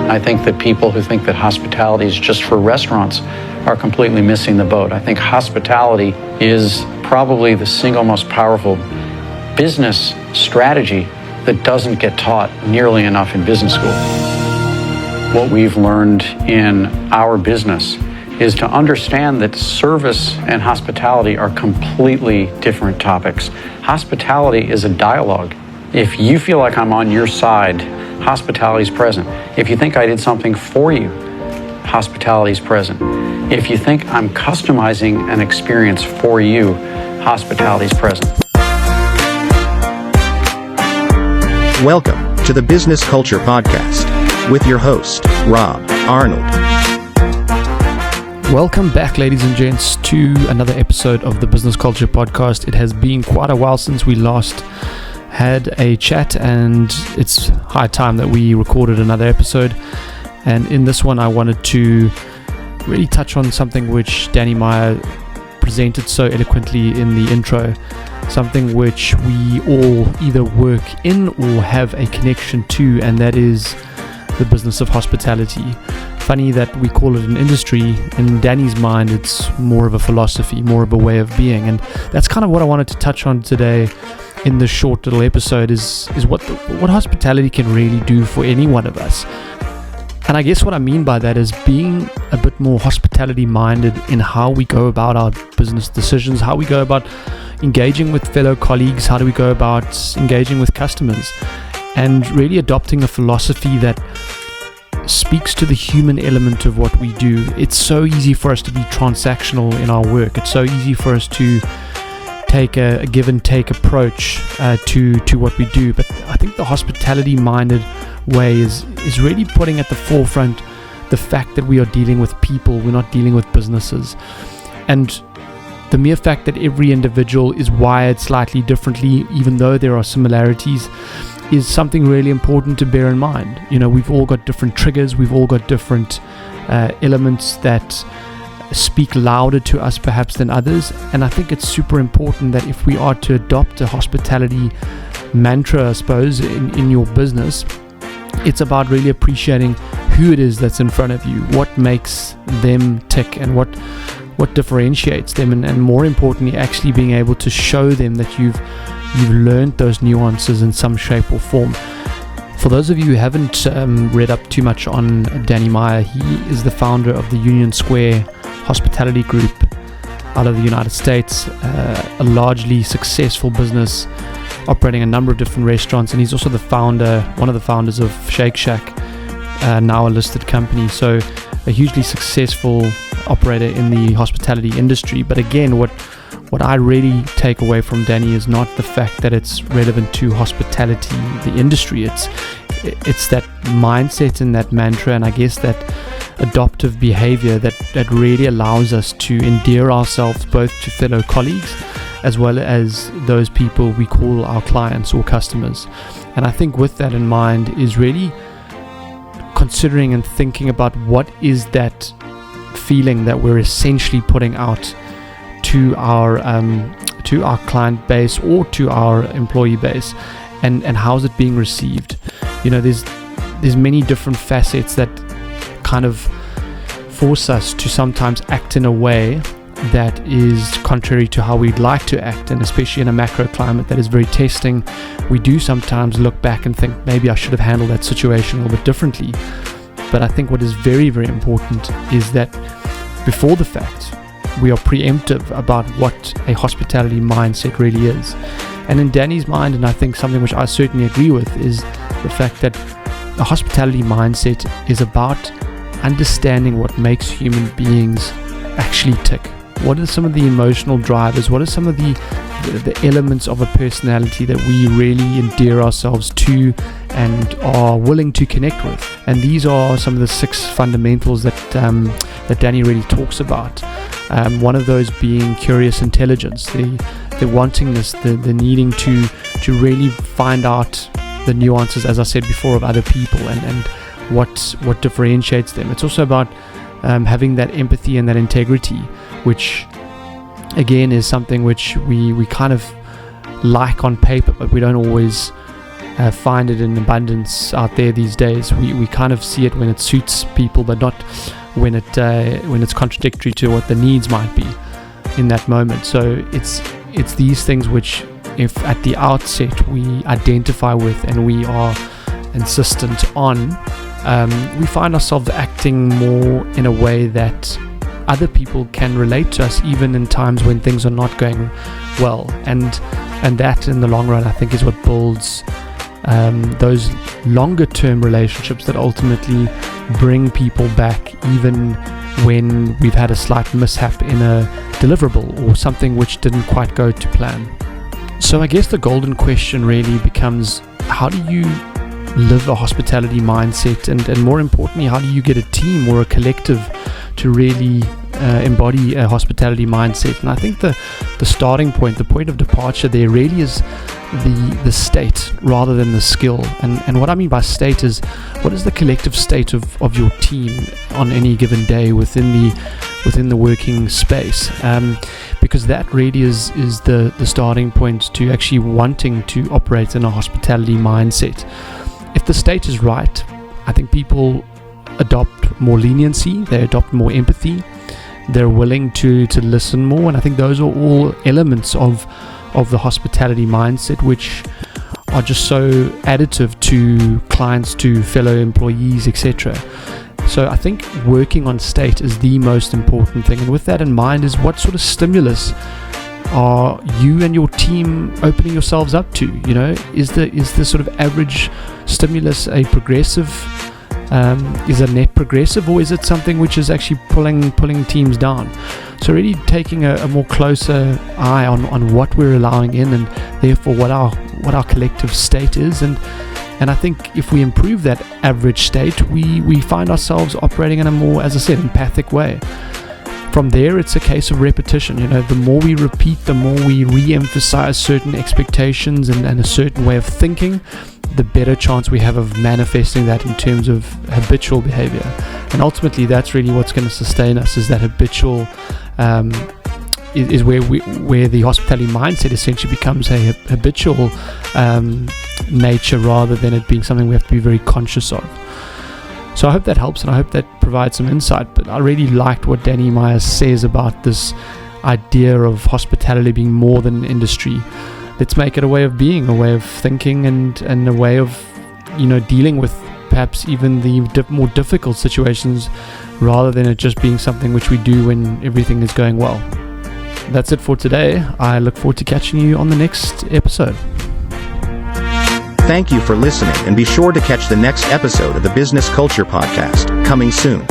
I think that people who think that hospitality is just for restaurants are completely missing the boat. I think hospitality is probably the single most powerful business strategy that doesn't get taught nearly enough in business school. What we've learned in our business is to understand that service and hospitality are completely different topics. Hospitality is a dialogue. If you feel like I'm on your side, hospitality is present. If you think I did something for you, hospitality is present. If you think I'm customizing an experience for you, hospitality is present. Welcome to the Business Culture Podcast with your host, Rob Arnold. Welcome back, ladies and gents, to another episode of the Business Culture Podcast. It has been quite a while since we last had a chat, and it's high time that we recorded another episode. And in this one, I wanted to really touch on something which Danny Meyer presented so eloquently in the intro, something which we all either work in or have a connection to, and that is the business of hospitality. Funny that we call it an industry. In Danny's mind, it's more of a philosophy, more of a way of being, and that's kind of what I wanted to touch on today in this short little episode is what hospitality can really do for any one of us. And I guess what I mean by that is being a bit more hospitality minded in how we go about our business decisions, how we go about engaging with fellow colleagues, how do we go about engaging with customers, and really adopting a philosophy that speaks to the human element of what we do. It's so easy for us to be transactional in our work. It's so easy for us to take a give and take approach to what we do. But I think the hospitality minded way is really putting at the forefront the fact that we are dealing with people, we're not dealing with businesses. And the mere fact that every individual is wired slightly differently, even though there are similarities, is something really important to bear in mind. You know, we've all got different triggers, we've all got different elements that speak louder to us perhaps than others. And I think it's super important that if we are to adopt a hospitality mantra, I suppose, in your business, it's about really appreciating who it is that's in front of you, what makes them tick, and what differentiates them, and more importantly, actually being able to show them that you've learned those nuances in some shape or form. For those of you who haven't read up too much on Danny Meyer, he is the founder of the Union Square Hospitality Group out of the United States, a largely successful business operating a number of different restaurants, and he's also one of the founders of Shake Shack, now a listed company. So a hugely successful operator in the hospitality industry. But again, what I really take away from Danny is not the fact that it's relevant to hospitality, the industry. It's that mindset and that mantra, and I guess that adoptive behavior that really allows us to endear ourselves both to fellow colleagues as well as those people we call our clients or customers. And I think with that in mind is really considering and thinking about what is that feeling that we're essentially putting out to our client base or to our employee base, and how's it being received. You know, there's many different facets that kind of force us to sometimes act in a way that is contrary to how we'd like to act, and especially in a macro climate that is very testing, we do sometimes look back and think maybe I should have handled that situation a little bit differently. But I think what is very, very important is that before the fact, we are preemptive about what a hospitality mindset really is. And in Danny's mind, and I think something which I certainly agree with, is the fact that a hospitality mindset is about understanding what makes human beings actually tick. What are some of the emotional drivers? What are some of the elements of a personality that we really endear ourselves to and are willing to connect with? And these are some of the 6 fundamentals that Danny really talks about. One of those being curious intelligence, the wantingness, the needing to really find out the nuances, as I said before, of other people and what differentiates them. It's also about having that empathy and that integrity, which again is something which we kind of like on paper, but we don't always find it in abundance out there these days. We kind of see it when it suits people, but not when it's contradictory to what the needs might be in that moment. So it's these things which, if at the outset we identify with and we are insistent on, we find ourselves acting more in a way that other people can relate to us, even in times when things are not going well. And that, in the long run, I think is what builds those longer term relationships that ultimately bring people back, even when we've had a slight mishap in a deliverable or something which didn't quite go to plan. So I guess the golden question really becomes, how do you live a hospitality mindset, and more importantly, how do you get a team or a collective to really embody a hospitality mindset? And I think the starting point, the point of departure there really is the state rather than the skill. And what I mean by state is, what is the collective state of your team on any given day within the working space? Because that really is the starting point to actually wanting to operate in a hospitality mindset. If the state is right, I think people adopt more leniency, they adopt more empathy, they're willing to listen more, and I think those are all elements of the hospitality mindset which are just so additive to clients, to fellow employees, etc. So I think working on state is the most important thing, and with that in mind is, what sort of stimulus are you and your team opening yourselves up to? You know, is the sort of average stimulus a progressive, is a net progressive, or is it something which is actually pulling teams down? So really taking a more closer eye on what we're allowing in, and therefore what our collective state is, and I think if we improve that average state, we find ourselves operating in a more, as I said, empathic way. From there, it's a case of repetition. You know, the more we repeat, the more we re-emphasize certain expectations and a certain way of thinking, the better chance we have of manifesting that in terms of habitual behavior. And ultimately, that's really what's going to sustain us, is that habitual, is where the hospitality mindset essentially becomes a habitual nature, rather than it being something we have to be very conscious of. So I hope that helps, and I hope that provides some insight. But I really liked what Danny Myers says about this idea of hospitality being more than industry. Let's make it a way of being, a way of thinking, and a way of, dealing with perhaps even the more difficult situations, rather than it just being something which we do when everything is going well. That's it for today. I look forward to catching you on the next episode. Thank you for listening, and be sure to catch the next episode of the Business Culture Podcast, coming soon.